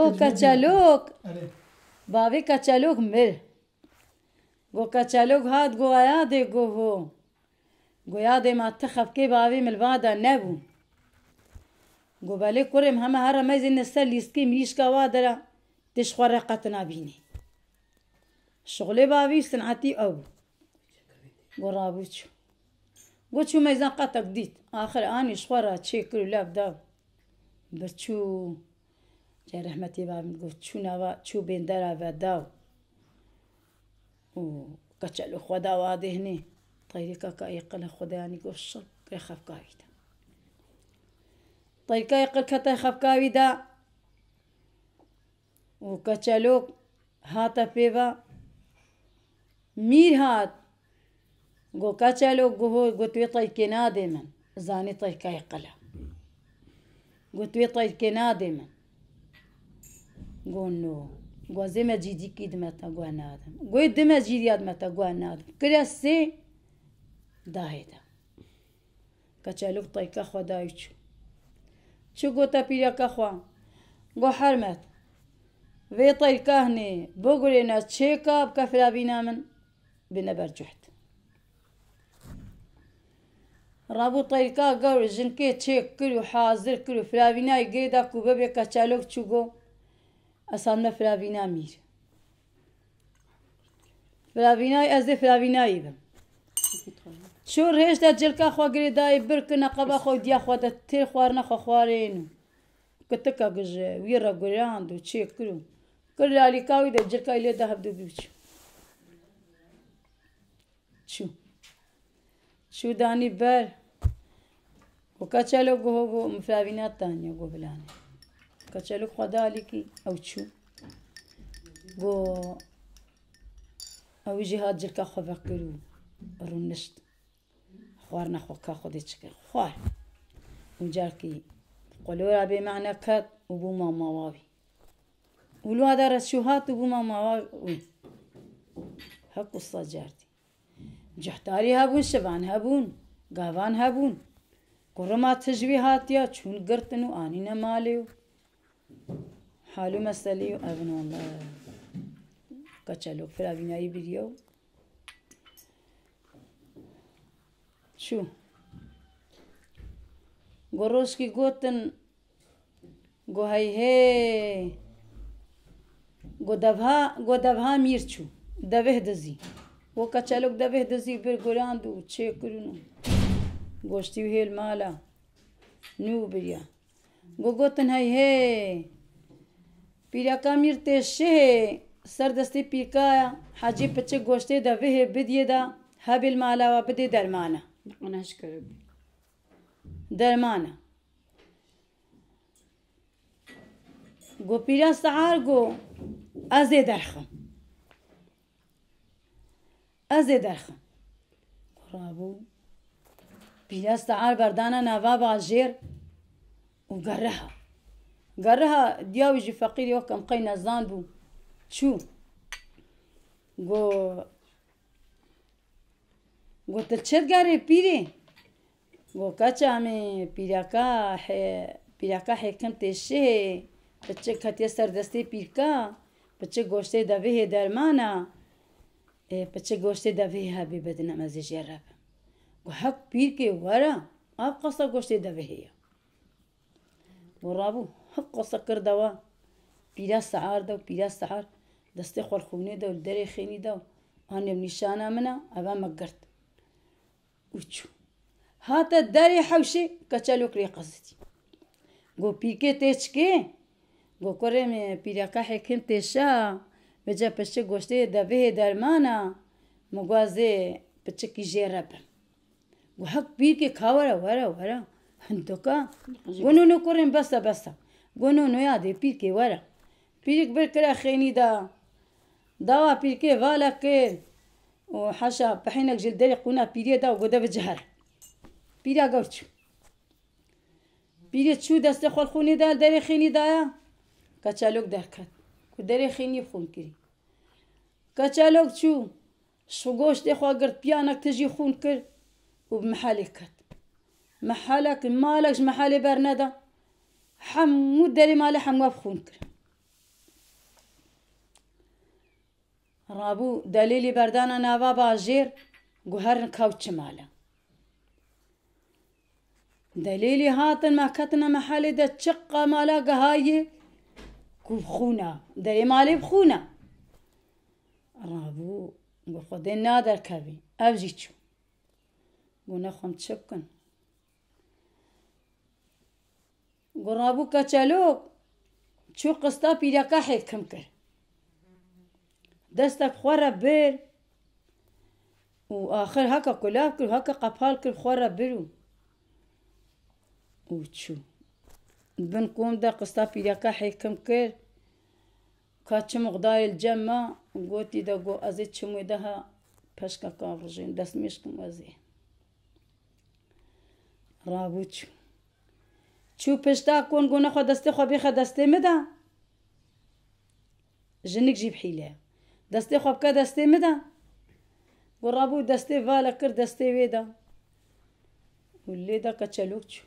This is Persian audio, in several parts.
گو کچلوک باوی کچلوک مر گو کچلوک هات گو یاده گو هو گو یاده ما تخف که باوی ملوادا نبو گو بله کرم همه هر رمزی نستر لیسکی میشکا وادرا تشخور قطنا بینی شغل باوی صنعتی او گو رابو چو گو چو میزان قطق دید آخر آنی شخورا چه کرو لب داو برچو جای رحمتی باوی گو چو نوا چو بندر و داو و کچلو خدا واده نه طيرك كايقل خداني قشر كيخاف كايدا طير كايقل كتا يخاف كايدا وكتشالوك هاتا بيبا مير هات قو كتشالوك قو قوتوي طير كنا ديما زاني طير كايقلا قوتوي طير كنا ديما قو قو زي ما جيدي كيد متا قو نادم قو دما جيدي متا قو نادم كراسي داهيدا كتشالوك طير كخوا دايتشو شو قوتا بيريا كخوا قو حرمت في طير كهني بقولنا تشيكا بكفلا بينا من بنبر جحت رابو طير كا قول جنكي تشيك كلو حاضر كلو فلابينا يقيدا كوبابي كتشالوك تشوغو أصلا فلابينا مير فلابينا أزي فلابينا يبم شو رهش دا جلكا خوا قريدا يبركنا قبا خو ديا خوا دا تير خوارنا خوا خوارين كتكا قج ويرا قرياندو تشيك كلو كل اللي كاوي دا جلكا اللي ذهب دو بيوتشو شو داني بر وكاتشالو قو مفلاوينات تانية قو بلاني كاتشالو خدا لكي أو شو قو أو جهاد جلكا خوا فكرو رونشت خوارنا خوا كاخو ديتشكي خوار وجاركي قولوا بمعنى كات وبو ماما واوي ولو هذا رشوهات وبو ماما واوي هكو الصجارتي جحتاري هبون شبان هبون قاوان هبون قرمات تجويهات يا شون قرتنو آنينا ماليو حالو مساليو أبنو الله كتشالوك فلابيناي بيريو شو قروشكي قوتن قو هاي قو دبها ميرچو دبه دزي وكتشالوك دبه دزي برقراندو تشي كرونو قوشتي وهي المالا نو بريا قوتن هاي بيرا كامير تشه سردستي بيكايا حاجي بچه قوشتي دبه بديه دا هابي المالا وبدي درمانا أنا أشكر درمانا قو بيرا سعار قو أزي درخم قرابو بيرا سعار بردانا نواب عجير وقرها دياوي جي فقيري وكم قينا زانبو شو قو تلشت قاري بيري قو كاتشامي بيراكا حكم تشه بچه کتی سردستی پیرکا بچه گوشته دوه درمانا بچه گوشته دوه هبی بدنم از جرب و حق پیر که ورا آب قصه گوشته دوه یا و رابو حق قصه کردوا پیرا سعار دسته خور خونه دو دری خینی دو آنم نشانه منا ابا مگرد وچو هاتا داری حوشی کچلوک ری قصدی گو پیر که تیچ که گو کرم پیراکا حکم تشا بجا پشه گوشته دوه درمانا مگوازه پشه کی جرب گو حق پیر که کھاورا ورا هندوکا گونو نو کرم بسا گونو نو یاده پیر که ورا پیرک برکرا خینی داوا پیر که والا که و حاشا بحينك جلدري قونا بيريا دا وقدا بجهر بيريا قوتشو بيريا تشو دست خول خوني دا دري خيني دا كاتشالوك دركات ودري خيني خون كري كاتشالوك تشو شوغوش دي خوا قرد بيانك تجي خون كر وبمحالك كات محالك مالكش محالي برندا حمو دري مالي حمو بخون كر رابو دليلي بردانا نافا باجير قهر كوتش مالا دليلي هاتن ما كتنا محالي دا تشقى مالا قهاية كوخونا دليل مالي بخونا رابو خدين نادر كبي أبجيتشو ونخم تشبكن رابو كتشالوك شو قسطا بيريكا حكم كر دستك خورا بير وآخر هكا كلاب كل هكا قبال كل خورا بيرو وتشو بنقوم دا قسطا بيريكا حكم كر كاتشم غداي الجمع وقوتي دا قو أزيد شمو دها بشكا كافرجين دست ميشكم أزي رابو تشو شو بشتا كون قونا خو دستي خو بيخا دستي مدا جنك جيب حيلة دستي خو بكا دستي مدا ورابو دستي فالا كر دستي ويدا واللي دا كتشالوكتشو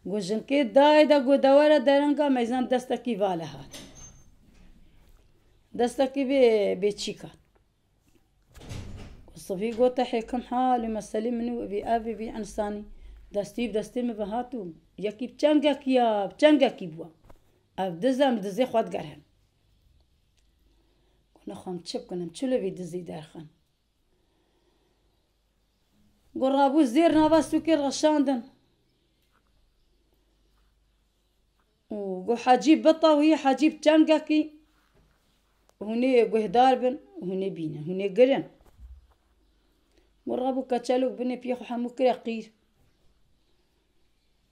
قو جنكي داي دا قو دوارة دارنقا ميزان دستكي فالا هات دستكي بيتشيكات الصفي قوتا حيكم حالي مسالي منو بي أبي بي عنصاني دستي مبهاتو يكي بچنگا كي بوا اب دزي خواد گرهن كنا خام چپ کنم چلو بي دزي درخن قرابو زير نواسو كير غشاندن وقو حاجيب بطا وهي حاجيب چنگا كي هوني قهدار بن وهوني بينا هوني قرن قرابو كتشالوك بني بيخو حمو كري قير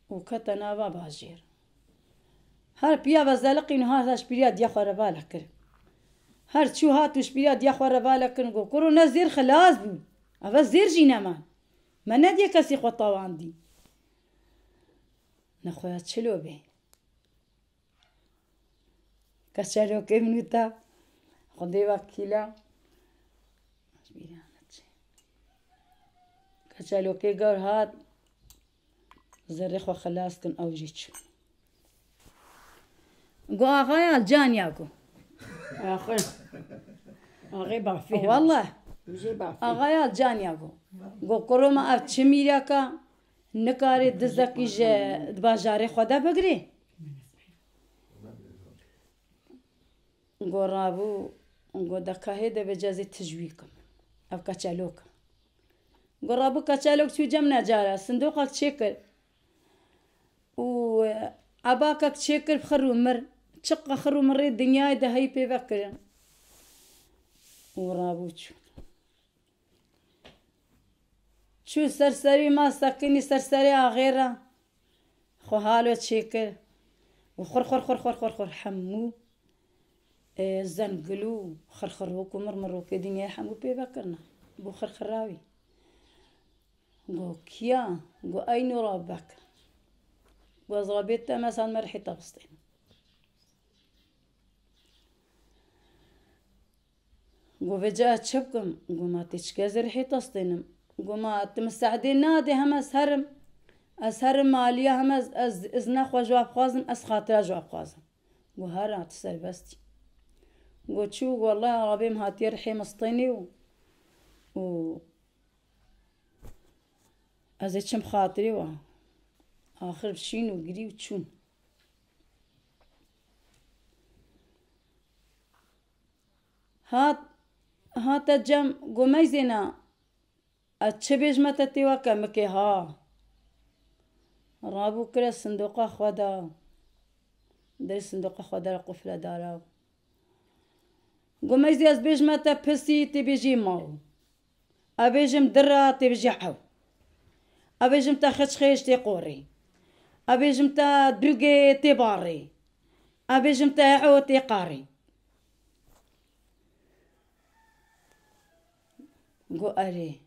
وكتنا بابا جير هر بيا بزلقي نهار هاش بيا ديا خربا لكر هر شو هاتوش بيا ديا خربا لكر نقول كرو نزير خلاص بو أبا زير جينا ما ندي كسي خطا عندي نخويا تشلو بي كشلو كي منوتا خدي وكيلا كشلو كي قور هات زرخ وخلاص كن أوجيتشو قو أغايا الجانيا قو أغي بعفيه والله أغايا الجانيا قو كروما أفتشميريكا نكاري دزاكي دباجاري خدا بقري قو رابو قو دكاهي دا بجازي تجويكم أو كاتشالوكا قو رابو كاتشالوك شو جمنا جارا صندوقك تشكل وعباكك تشكل بخرو مر تشقى خرو مري الدنيا ده هي بيفكر ورابوتشو شو سرسري ما سكني سرسري غيره خو هالو تشكل وخر خر خر خر خر خر حمو زنقلو خرخروكو مرمرو كدنيا حمو بيفكرنا بو خرخراوي قو كيا قو أين ربك وزغبيت مثلا مرحي تبسطين قو فجأة تشبكم قو ما تشكاز رحي تسطينم قو ما تمساعدين نادي هم أسهرم مالية هم أزنخ وجواب خوازم أسخاطر جواب خوازم قو هارا تسال بستي قو تشو والله ربيم هاتي رحي مسطيني و أزيتشم خاطري آخر بشين وقري وتشون هات الجم قميزنا اتشبيج متى تيوكا مكي ها رابو كرا صندوق خدا در صندوق خدا قفل دارا قميزي از بيج متى بسي تبيجي ماو أبيجم درا تبيجي حو أبيجم تاخش خيش تقوري أبيجم تا دوغي تباري أبيجم تاعو تقاري قو أري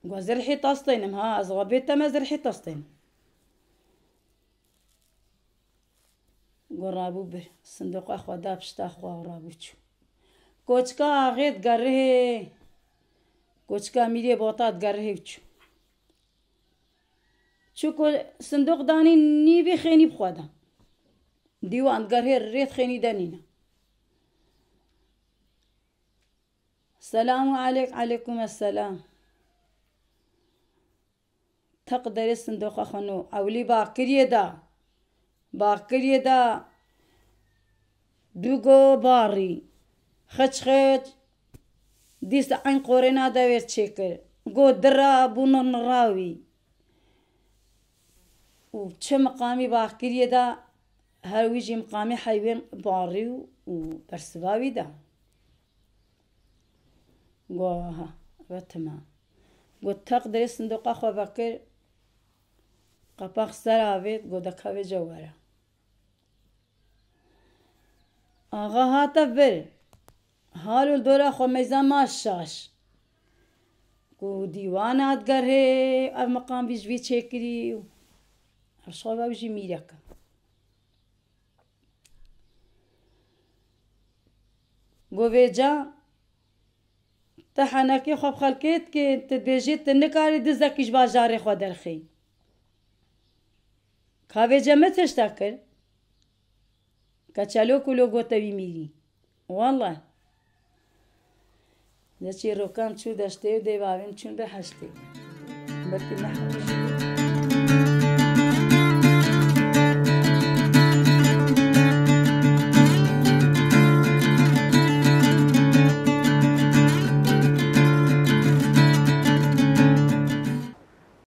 قو زرحي تسطينم ها أزغبيت ما زرحي تسطين قو رابو بر صندوق أخوة دابشت أخوة ورابوشو كوچكا غيت قره كوچكا ميري بوطات قره وچو شو صندوق داني نيبي خيني بخوادا ديوان قره الريت خيني دانينا السلام عليك. عليكم السلام. تقدر الصندوق خنو أولي باكر يدا دوغو باري خچ ديس عين قورنا داوير تشكر قو درا بونو نراوي وچه مقامي باكر يدا هاويجي مقامي حيوان باري وبرسواوي دا قوها وتمام قلت تقدر الصندوق أخو بكر قباق سراويت قد كاوي جوارا آغا هاتا بر هالو الدورا خو ميزان ما الشاش قو ديوانات قره المقام بيجوي تشكري أشغل بيجي ميركا قو بيجا تحنكي خب خلقيت كي تدبيجيت تنكاري دزاكيش باجاري خو درخي كاوي جمتش تاكر كاتشالو كلو قوتاوي ميري والله دشي روكان شو دشتي ودي بابين شو بحشتي بركي محمد